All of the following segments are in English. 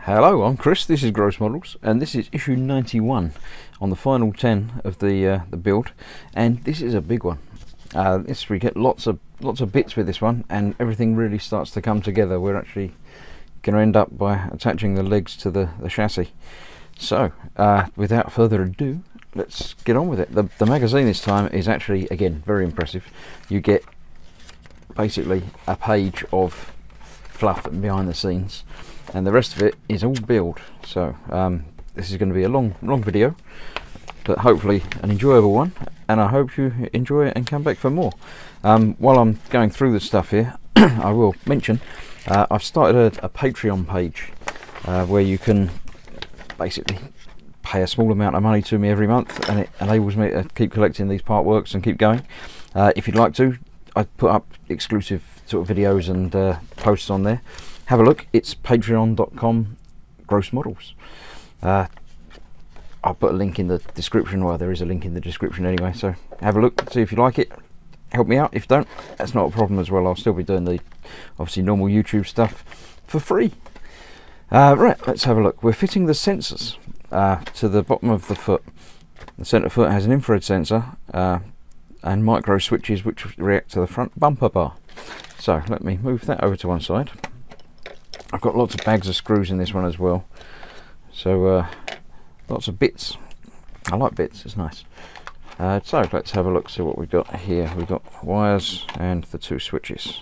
Hello, I'm Chris, this is Gross Models, and this is issue 91 on the final 10 of the build, and this is a big one. We get lots of bits with this one, and everything really starts to come together. We're actually going to end up by attaching the legs to the chassis. So, without further ado, let's get on with it. The magazine this time is actually, again, very impressive. You get basically a page of fluff and behind the scenes, and the rest of it is all build. So this is going to be a long video, but hopefully an enjoyable one, and I hope you enjoy it and come back for more. While I'm going through the stuff here, I will mention I've started a Patreon page where you can basically pay a small amount of money to me every month, and it enables me to keep collecting these part works and keep going. If you'd like to, I put up exclusive sort of videos and posts on there. Have a look. It's patreon.com/grossmodels. I'll put a link in the description. Well, there is a link in the description anyway, so have a look, see if you like it. Help me out. If you don't, that's not a problem as well. I'll still be doing the obviously normal YouTube stuff for free. Right, let's have a look. We're fitting the sensors to the bottom of the foot. The centre foot has an infrared sensor and micro switches which react to the front bumper bar. So let me move that over to one side. I've got lots of bags of screws in this one as well, so lots of bits. I like bits, it's nice. So let's have a look, see what we've got here. We've got wires and the two switches.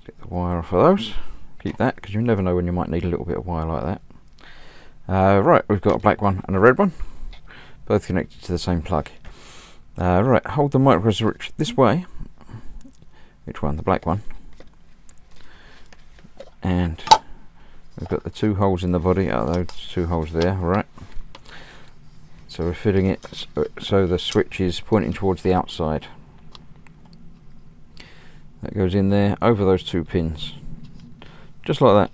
Get the wire off of those. Keep that, because you never know when you might need a little bit of wire like that. Right, we've got a black one and a red one, both connected to the same plug. Right, hold the micro switch this way. Which one? The black one. And we've got the two holes in the body. Those two holes there, right. So we're fitting it so the switch is pointing towards the outside. That goes in there over those two pins, just like that.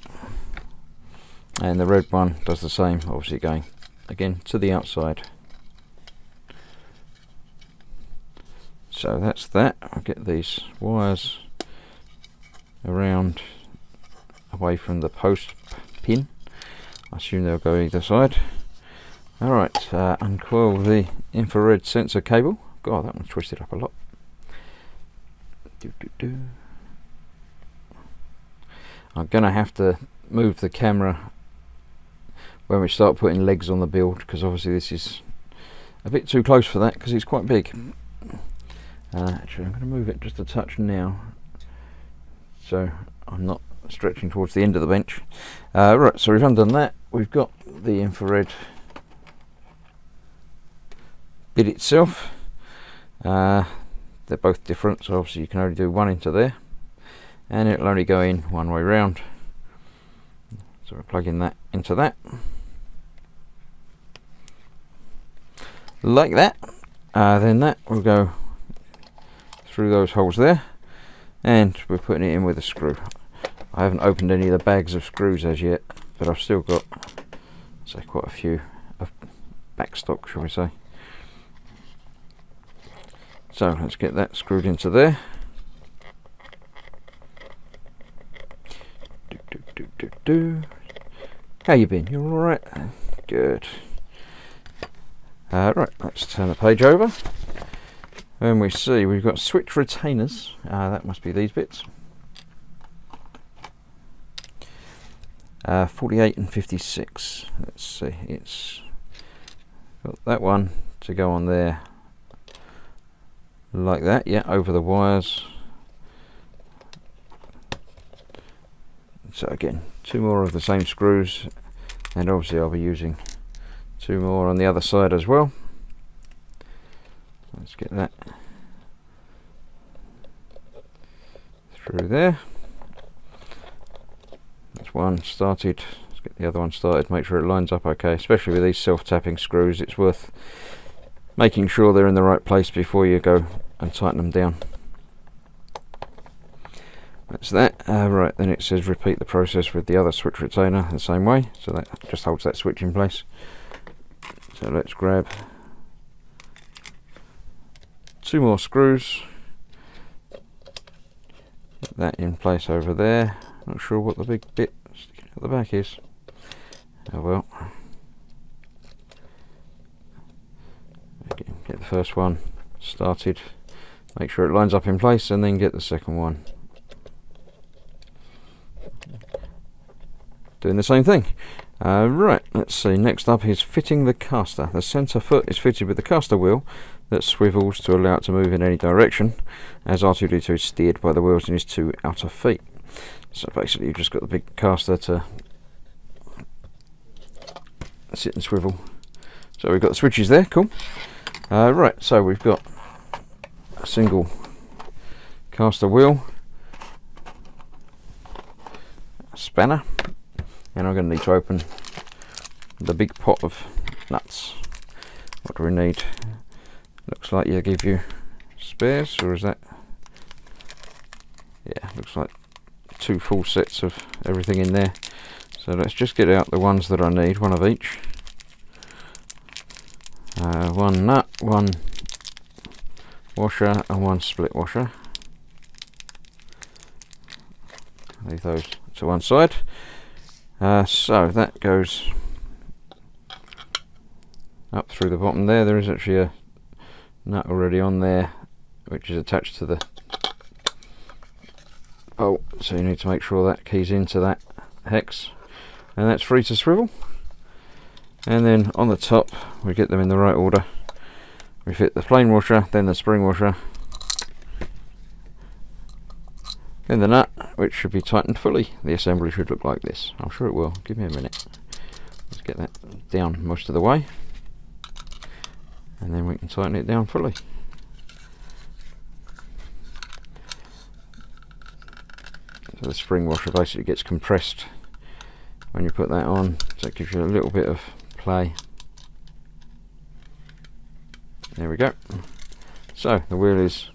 And the red one does the same, obviously going again to the outside. So that's that. I'll get these wires around away from the post pin. I assume they'll go either side. Alright, uncoil the infrared sensor cable. God, that one's twisted up a lot. I'm going to have to move the camera when we start putting legs on the build, because obviously this is a bit too close for that, because it's quite big. Actually, I'm going to move it just a touch now, so I'm not stretching towards the end of the bench. Right, so we've undone that. We've got the infrared bit itself. They're both different, so obviously you can only do one into there, and it'll only go in one way round. So we're plugging that into that, like that. Then that will go through those holes there, and we're putting it in with a screw. I haven't opened any of the bags of screws as yet, but I've still got, say, quite a few of back stock, shall we say. So let's get that screwed into there. How you been? You all right? Good. Right, let's turn the page over. And we see we've got switch retainers. That must be these bits. 48 and 56. Let's see. It's got that one to go on there, like that. Yeah, over the wires. So again, two more of the same screws, and obviously I'll be using two more on the other side as well. Let's get that through there. That's one started. Let's get the other one started, make sure it lines up okay. Especially with these self-tapping screws, it's worth making sure they're in the right place before you go and tighten them down. That's that. Right, then it says repeat the process with the other switch retainer the same way, so that just holds that switch in place. So let's grab two more screws, put that in place over there, Not sure what the big bit sticking at the back is. Oh well. Get the first one started, make sure it lines up in place, and then get the second one. Doing the same thing. Right, let's see, next up is fitting the caster. The centre foot is fitted with the caster wheel that swivels to allow it to move in any direction, as R2D2 is steered by the wheels in his two outer feet. So basically you've just got the big caster to sit and swivel. So we've got the switches there, cool. Right, so we've got a single caster wheel, a spanner, and I'm going to need to open the big pot of nuts. What do we need? Looks like they give you spares, or is that? Yeah, looks like 2 full sets of everything in there. So let's just get out the ones that I need, one of each. One nut, one washer, and one split washer. Leave those to one side. So that goes up through the bottom there. There is actually a nut already on there, which is attached to the bolt, so you need to make sure that keys into that hex, and that's free to swivel. And then on the top, we get them in the right order. We fit the plain washer, then the spring washer, then the nut, which should be tightened fully. The assembly should look like this. I'm sure it will. Give me a minute. Let's get that down most of the way, and then we can tighten it down fully. So the spring washer basically gets compressed when you put that on, so it gives you a little bit of play. There we go. So the wheel is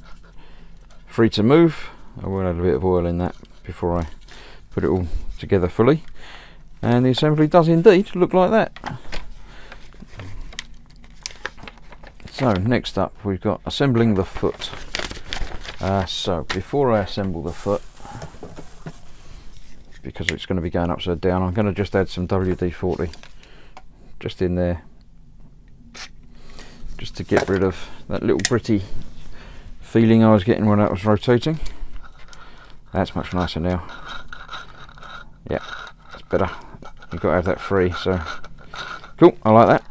free to move. I will add a bit of oil in that before I put it all together fully, and the assembly does indeed look like that. So next up we've got assembling the foot. So before I assemble the foot, because it's going to be going upside down, I'm going to just add some WD-40 just in there, just to get rid of that little gritty feeling I was getting when that was rotating. That's much nicer now. Yeah, that's better. You've got to have that free, so cool, I like that.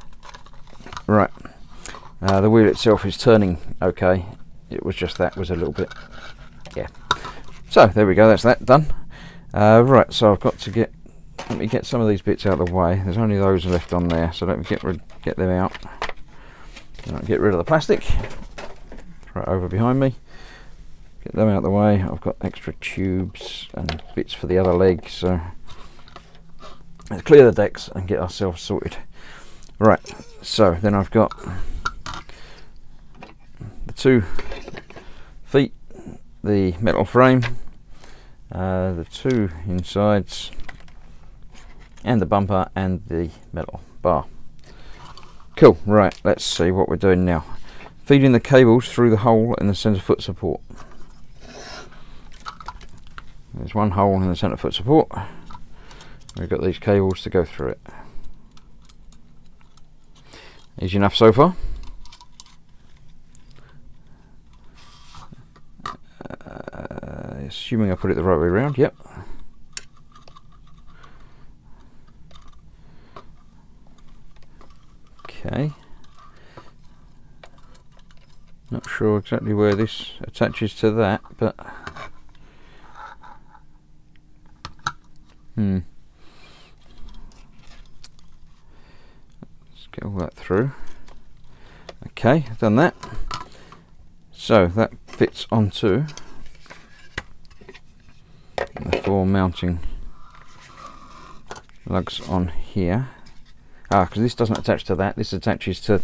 Right, the wheel itself is turning okay. It was just that was a little bit, yeah. So there we go, that's that done. Right, so I've got to let me get some of these bits out of the way. There's only those left on there, so let me get them out. And I'll get rid of the plastic. Right over behind me. Get them out of the way. I've got extra tubes and bits for the other leg, so let's clear the decks and get ourselves sorted. Right, so then I've got the 2 feet, the metal frame, the 2 insides, and the bumper and the metal bar. Cool, right, let's see what we're doing now. Feeding the cables through the hole in the centre foot support. There's one hole in the centre foot support. We've got these cables to go through it. Easy enough so far. Assuming I put it the right way around, yep. Okay. Not sure exactly where this attaches to that, but let's get all that through. Okay, I've done that. So that fits onto the 4 mounting lugs on here. Because this doesn't attach to that, this attaches to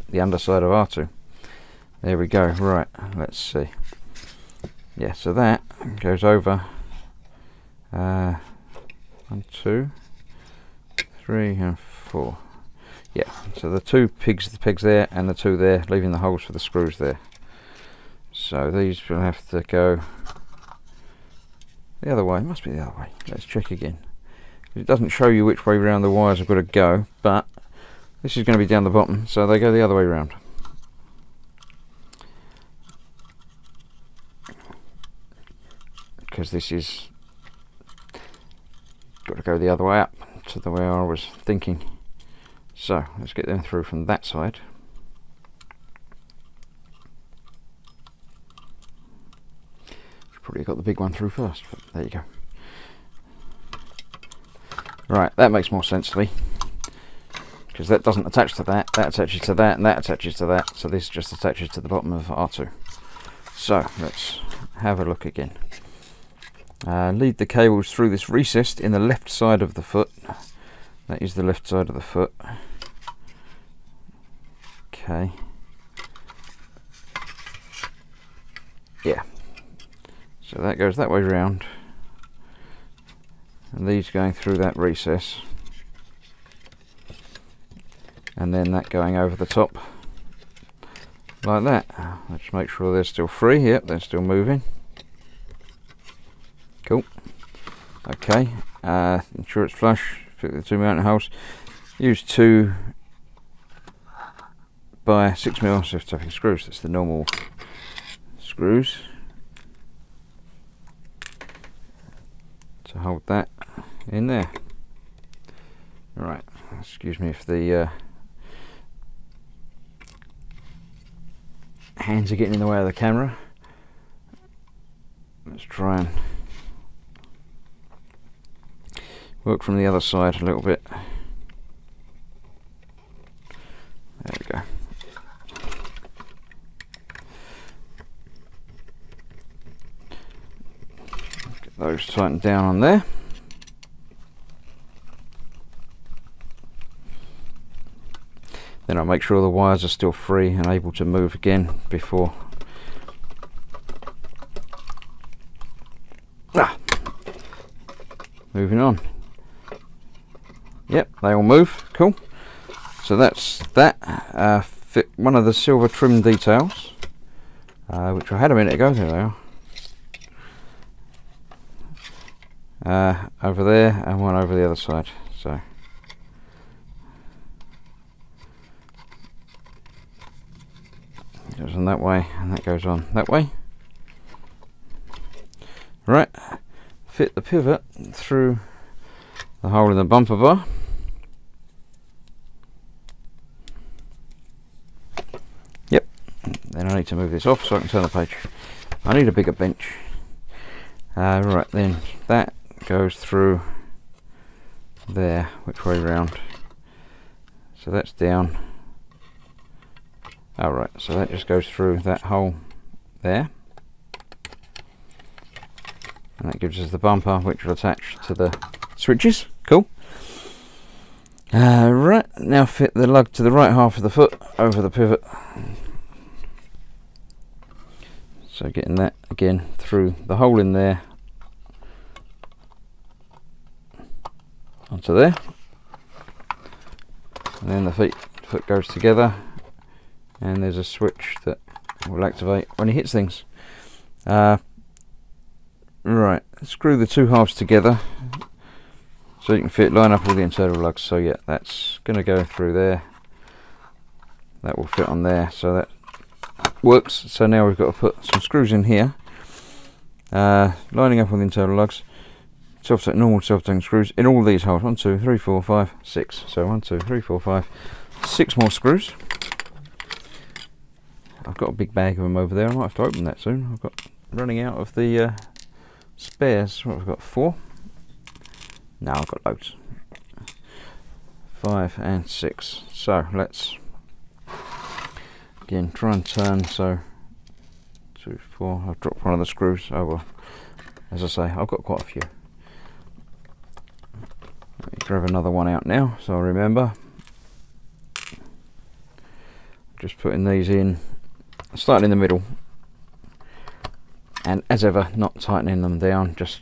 the underside of R2. There we go. Right, let's see. Yeah, so that goes over 1, 2, 3 and 4. Yeah, so the 2 pegs there and the 2 there, leaving the holes for the screws there. So these will have to go The other way, it must be the other way. Let's check again. It doesn't show you which way round the wires have got to go, but this is going to be down the bottom, so they go the other way round. Because this is got to go the other way up to the way I was thinking. So let's get them through from that side. Probably got the big one through first, but there you go. Right, that makes more sense to me, because that doesn't attach to that, that attaches to that, and that attaches to that, so this just attaches to the bottom of R2. So let's have a look again. Lead the cables through this recess in the left side of the foot. That is the left side of the foot. Okay. Yeah. So that goes that way round, and these going through that recess, and then that going over the top like that. Let's make sure they're still free. Yep, they're still moving. Cool. Okay, ensure it's flush, fit the 2 mounting holes. Use 2 by 6mm self-tapping screws. That's the normal screws to hold that in there. Right, excuse me if the hands are getting in the way of the camera. Let's try and work from the other side a little bit. There we go. Get those tightened down on there. Then I'll make sure the wires are still free and able to move again before. Moving on. Yep, they all move. Cool. So that's that. Fit one of the silver trim details, which I had a minute ago. There they are. Over there and one over the other side. So it goes on that way and that goes on that way. Right. Fit the pivot through the hole in the bumper bar. Yep. Then I need to move this off so I can turn the page. I need a bigger bench. Right, then that goes through there. Which way round? So that's down. Alright, so that just goes through that hole there. And that gives us the bumper, which will attach to the switches. Cool. Right, now fit the lug to the right half of the foot over the pivot. So getting that again through the hole in there onto there. And then the foot goes together, and there's a switch that will activate when it hits things. Right, screw the 2 halves together so you can line up all the internal lugs. So yeah, that's going to go through there. That will fit on there, so that works. So now we've got to put some screws in here, lining up all the internal lugs. Normal self-tapping screws in all these holes. 1, 2, 3, 4, 5, 6. So 1, 2, 3, 4, 5, 6 more screws. I've got a big bag of them over there. I might have to open that soon. I've got running out of the spares. What have we got? 4? No, I've got loads. 5 and 6. So let's again try and turn. So 2, 4. I've dropped one of the screws. Oh well. As I say, I've got quite a few. Let me grab another one out now, so I remember. Just putting these in, starting in the middle. And as ever, not tightening them down, just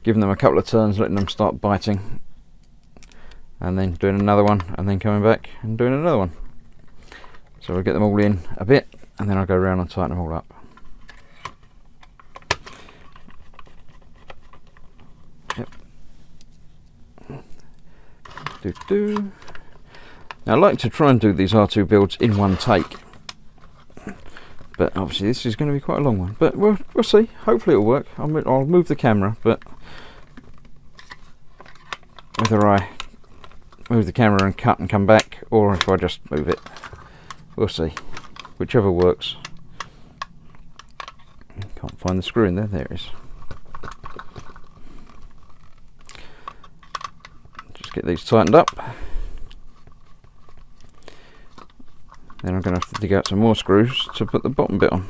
giving them a couple of turns, letting them start biting, and then doing another one, and then coming back and doing another one. So we'll get them all in a bit, and then I'll go around and tighten them all up. R2D2. Now I like to try and do these R2 builds in one take, but obviously this is going to be quite a long one, but we'll see. Hopefully it'll work. I'll move the camera, but whether I move the camera and cut and come back, or if I just move it, we'll see. Whichever works. Can't find the screw in there. There it is. Just get these tightened up. Then I'm going to have to dig out some more screws to put the bottom bit on.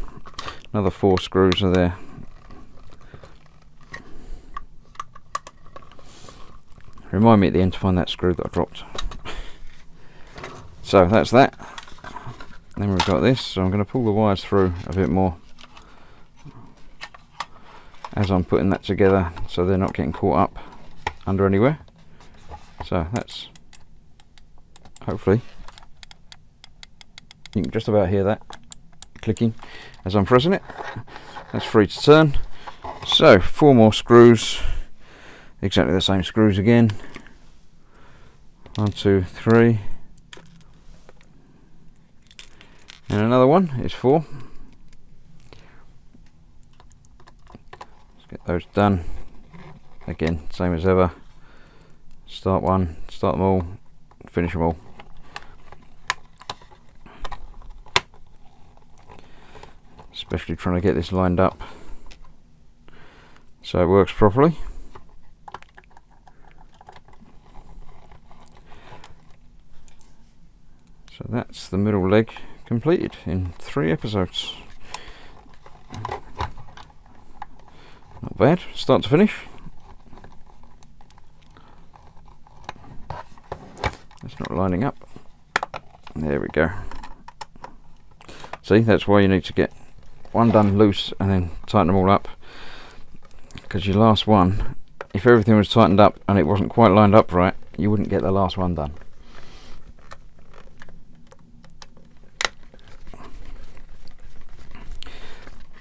Another 4 screws are there. Remind me at the end to find that screw that I dropped. So that's that. Then we've got this, so I'm going to pull the wires through a bit more as I'm putting that together, so they're not getting caught up under anywhere. So that's, hopefully you can just about hear that clicking as I'm pressing it. That's free to turn. So 4 more screws, exactly the same screws again. 1, 2, 3, and another one is 4. Let's get those done. Again, same as ever. Start one, start them all, finish them all. Especially trying to get this lined up so it works properly. So that's the middle leg completed in 3 episodes. Not bad, start to finish. It's not lining up. There we go. See, that's why you need to get one done loose and then tighten them all up, because your last one, if everything was tightened up and it wasn't quite lined up right, you wouldn't get the last one done.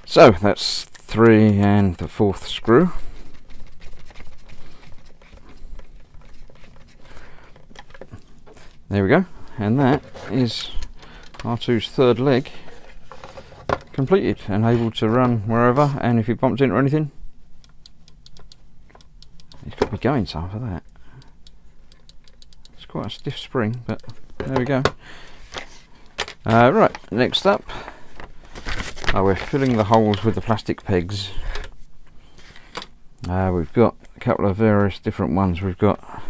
So that's 3 and the 4th screw. There we go, and that is R2's 3rd leg completed and able to run wherever, and if he bumps into anything, he's got to be going some for that. It's quite a stiff spring, but there we go. Right, next up, we're filling the holes with the plastic pegs. We've got a couple of various different ones. We've got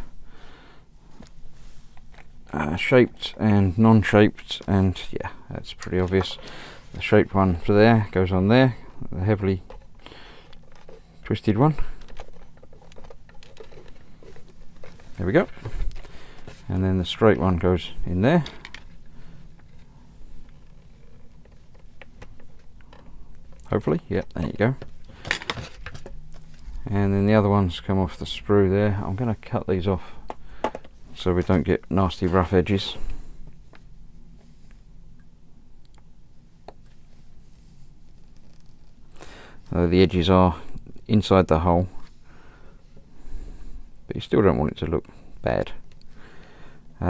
shaped and non-shaped, and yeah, that's pretty obvious. The shaped one for there goes on there, the heavily twisted one. There we go. And then the straight one goes in there. Hopefully, yep, there you go. And then the other ones come off the sprue there. I'm going to cut these off so we don't get nasty rough edges. The edges are inside the hole, but you still don't want it to look bad.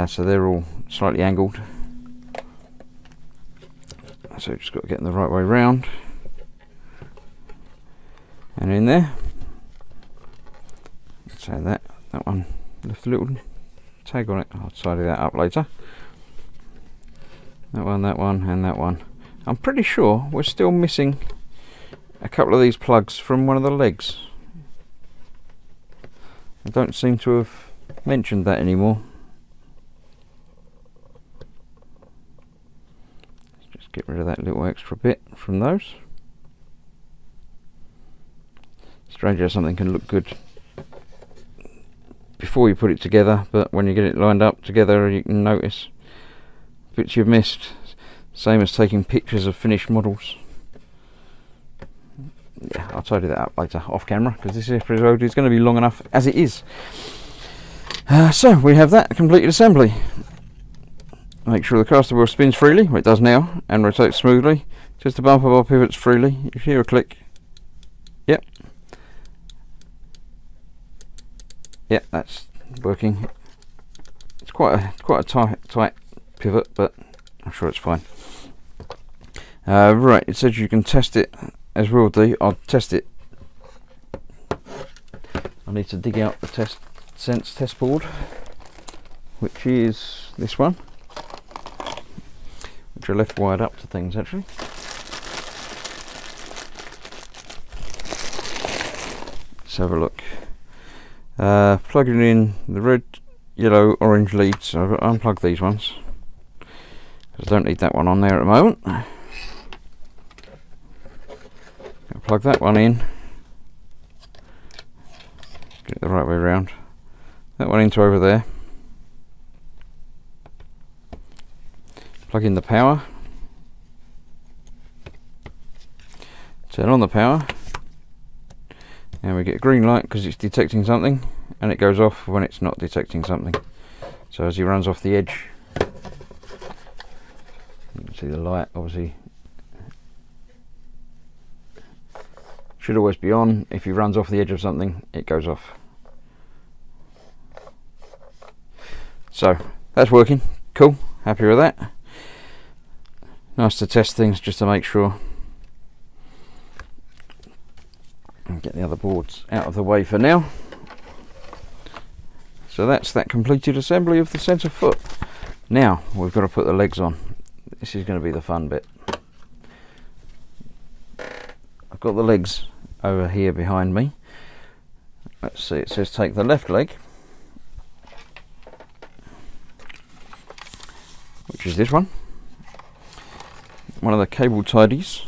So they're all slightly angled, so you've just got to get them the right way round. And in there, so that one left a little tag on it. I'll tidy that up later. That one, and that one. I'm pretty sure we're still missing a couple of these plugs from one of the legs. I don't seem to have mentioned that anymore. Let's just get rid of that little extra bit from those. Strange how something can look good before you put it together, but when you get it lined up together you can notice bits you've missed. Same as taking pictures of finished models. Yeah, I'll tidy that up later off camera, because this episode is going to be long enough as it is. So we have that completed assembly. Make sure the caster wheel spins freely, well, it does now, and rotates smoothly. Just the bumper bar pivots freely. If you hear a click, yep, that's working. quite a tight pivot, but I'm sure it's fine. Right, it says you can test it, as we'll do. I'll test it. I need to dig out the sense test board, which is this one, which I left wired up to things actually. Let's have a look. Plugging in the red, yellow, orange leads. So I've got to unplug these ones because I don't need that one on there at the moment. Plug that one in. Get it the right way around. That one into over there. Plug in the power. Turn on the power. And we get a green light because it's detecting something, and it goes off when it's not detecting something. So as he runs off the edge, you can see the light obviously should always be on. If he runs off the edge of something, it goes off. So that's working. Cool, happy with that. Nice to test things just to make sure. And get the other boards out of the way for now. So that's that completed assembly of the centre foot. Now we've got to put the legs on. This is going to be the fun bit. I've got the legs over here behind me. Let's see, it says take the left leg, which is this one of the cable tidies.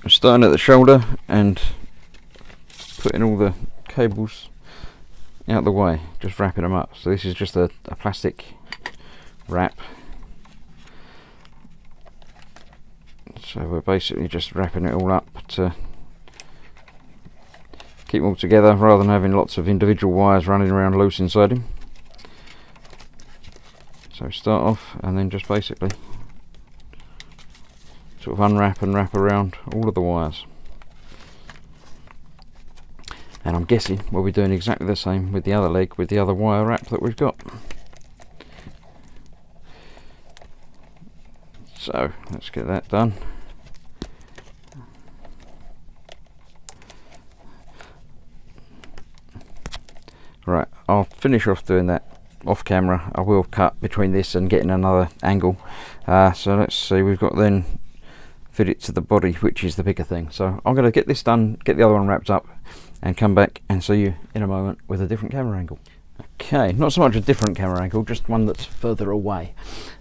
I'm starting at the shoulder and putting all the cables out the way, just wrapping them up. So this is just a plastic wrap. So we're basically just wrapping it all up to keep them all together rather than having lots of individual wires running around loose inside him. So start off and then just basically sort of unwrap and wrap around all of the wires. And I'm guessing we'll be doing exactly the same with the other leg with the other wire wrap that we've got. So let's get that done. Right, I'll finish off doing that off camera. I will cut between this and getting another angle. So let's see, we've got then fit it to the body, which is the bigger thing. So I'm going to get this done, get the other one wrapped up, and come back and see you in a moment with a different camera angle. Okay, not so much a different camera angle, just one that's further away.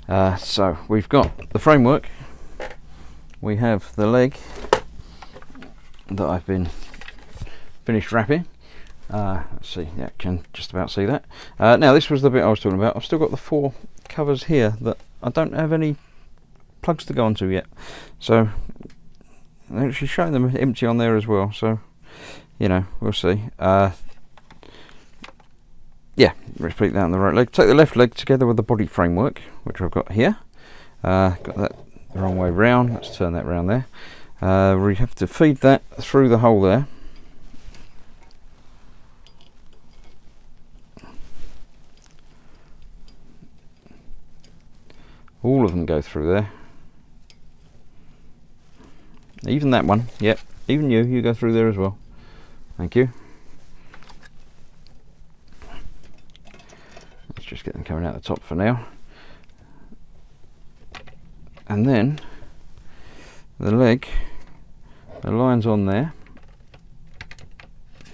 So we've got the framework, we have the leg that I've been finished wrapping. Let's see, yeah, can just about see that. Now this was the bit I was talking about. I've still got the 4 covers here that I don't have any plugs to go onto yet, so they're actually showing them empty on there as well, so you know, we'll see. Yeah, repeat that on the right leg. Take the left leg together with the body framework, which I've got here. Got that the wrong way round. Let's turn that round there. We have to feed that through the hole there. All of them go through there. Even that one, yep. Even you go through there as well. Thank you. Let's just get them coming out the top for now. And then the leg, the line's on there.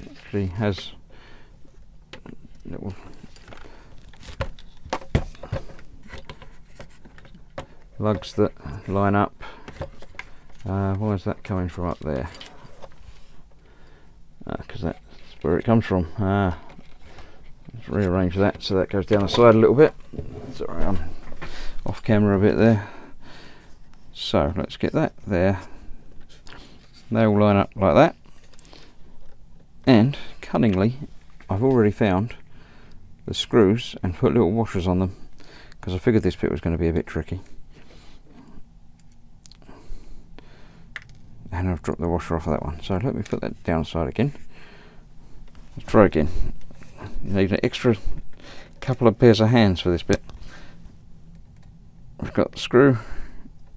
It actually has little lugs that line up. Why is that coming from up there? Because that's where it comes from. Let's rearrange that so that goes down the side a little bit. Sorry, I'm off camera a bit there. So let's get that there. They all line up like that. And cunningly, I've already found the screws and put little washers on them because I figured this bit was going to be a bit tricky. And I've dropped the washer off of that one. So let me put that downside again. Let's try again. You need an extra couple of pairs of hands for this bit. We've got the screw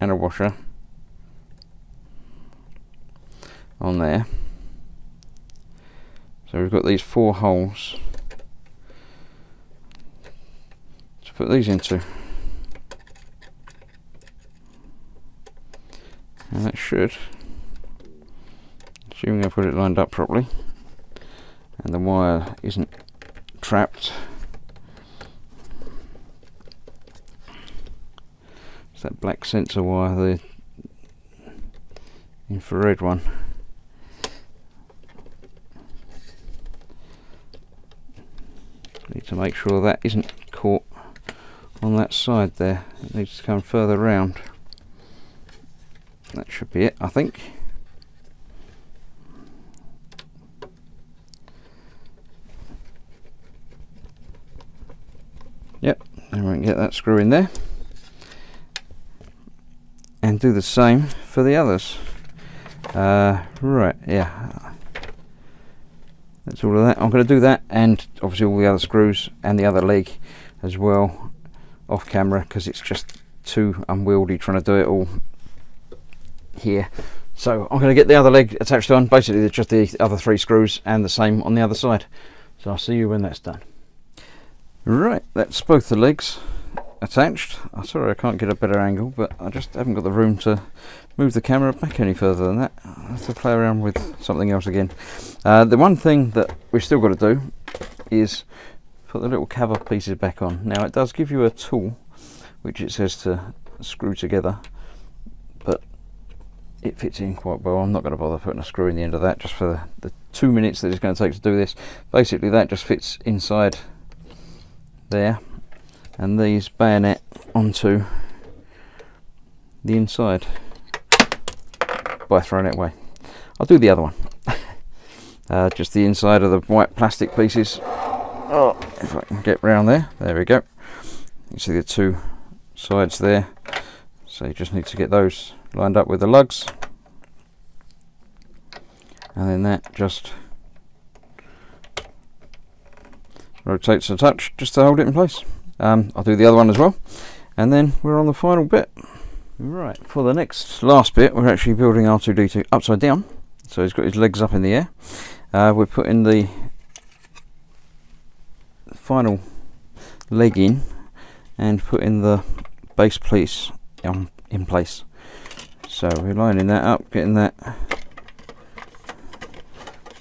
and a washer on there. So we've got these 4 holes to put these into. And that should, assuming I've got it lined up properly and the wire isn't trapped. It's that black sensor wire, the infrared one. Need to make sure that isn't caught on that side there. It needs to come further round. That should be it, I think. Yep, and we can get that screw in there. And do the same for the others. Right, yeah. That's all of that. I'm going to do that, and obviously all the other screws and the other leg as well off camera, because it's just too unwieldy trying to do it all here. So I'm going to get the other leg attached on. Basically just the other 3 screws and the same on the other side. So I'll see you when that's done. Right, that's both the legs attached. I'm sorry I can't get a better angle, but I just haven't got the room to move the camera back any further than that. I have to play around with something else again. The one thing that we've still got to do is put the little cover pieces back on. Now it does give you a tool which it says to screw together, but it fits in quite well. I'm not going to bother putting a screw in the end of that just for the 2 minutes that it's going to take to do this. Basically that just fits inside there, and these bayonet onto the inside by throwing it away. I'll do the other one. Just the inside of the white plastic pieces. Oh, if I can get round there. There we go. You see the 2 sides there. So you just need to get those lined up with the lugs. And then that just rotates a touch just to hold it in place. I'll do the other one as well, and then we're on the final bit. Right, for the last bit, we're actually building R2D2 upside down. So he's got his legs up in the air. We're putting the final leg in and putting the base piece in place. So we're lining that up, getting that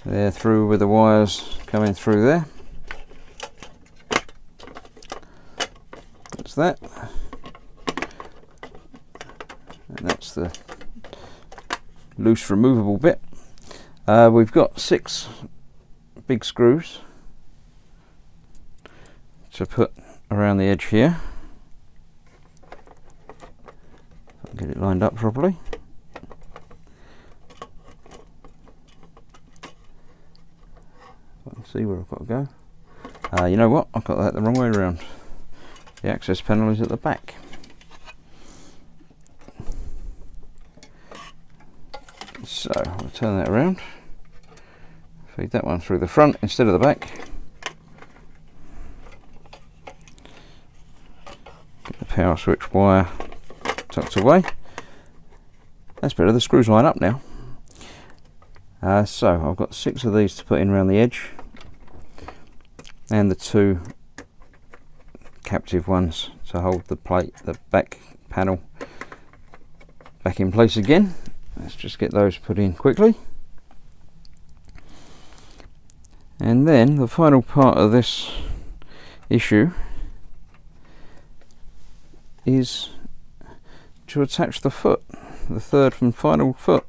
there through with the wires coming through there. That's that. And that's the loose removable bit. We've got 6 big screws to put around the edge here. I'll get it lined up properly. I can see where I've got to go. You know what? I've got that the wrong way around. The access panel is at the back. So I'll turn that around. Feed that one through the front instead of the back. Get the power switch wire tucked away. That's better, the screws line up now. So I've got 6 of these to put in around the edge, and the 2 captive ones to hold the plate, the back panel back in place again. Let's just get those put in quickly. And then the final part of this issue is to attach the foot, the third and final foot.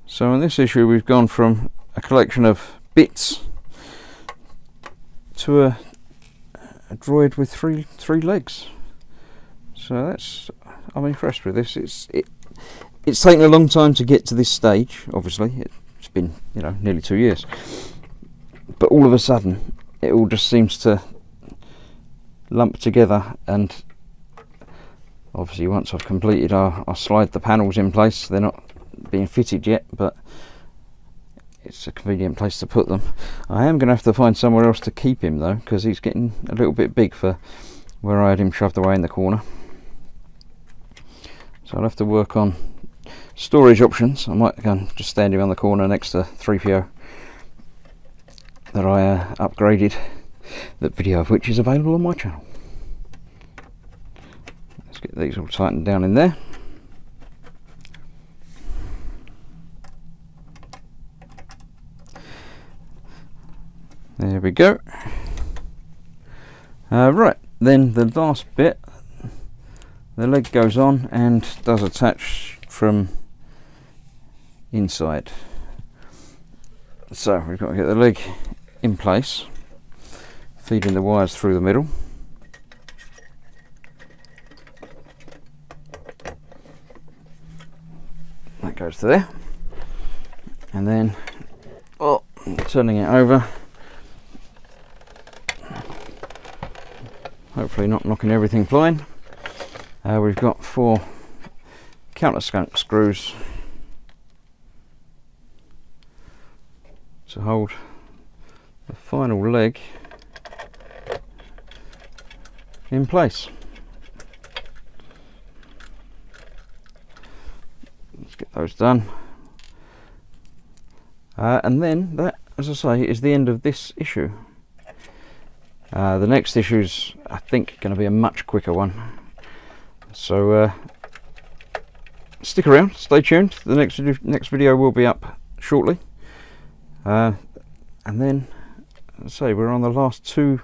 So in this issue we've gone from a collection of bits to a droid with three legs. So that's, I'm impressed with this. It's taken a long time to get to this stage. Obviously it's been, you know, nearly 2 years, but all of a sudden it all just seems to lump together. And obviously once I've completed, I'll slide the panels in place. They're not being fitted yet, but it's a convenient place to put them. I am going to have to find somewhere else to keep him though, because he's getting a little bit big for where I had him shoved away in the corner. So I'll have to work on storage options. I might go and just stand him on the corner next to 3PO that I upgraded, that video of which is available on my channel. Let's get these all tightened down in there. There we go. Right, then the last bit, the leg goes on and does attach from inside. So we've got to get the leg in place, feeding the wires through the middle. That goes to there, and then turning it over, hopefully not knocking everything flying. We've got 4 countersunk screws to hold the final leg in place. Let's get those done. And then that, as I say, is the end of this issue. The next issue's, I think, going to be a much quicker one. So stick around, stay tuned. The next video will be up shortly. And then, as I say, we're on the last two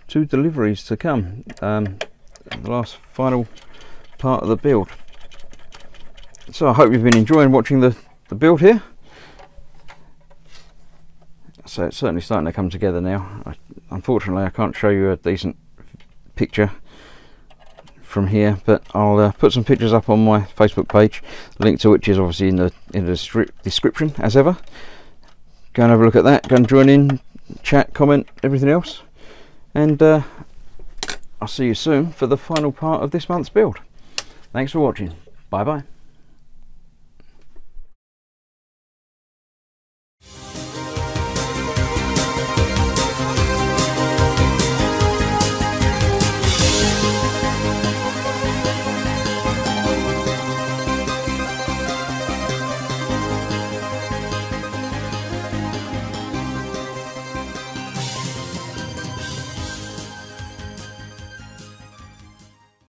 deliveries to come. The last final part of the build. So I hope you've been enjoying watching the build here. So it's certainly starting to come together now. Unfortunately, I can't show you a decent picture from here, but I'll put some pictures up on my Facebook page, link to which is obviously in the description as ever. Go and have a look at that, go and join in, chat, comment, everything else, and I'll see you soon for the final part of this month's build. Thanks for watching. Bye bye.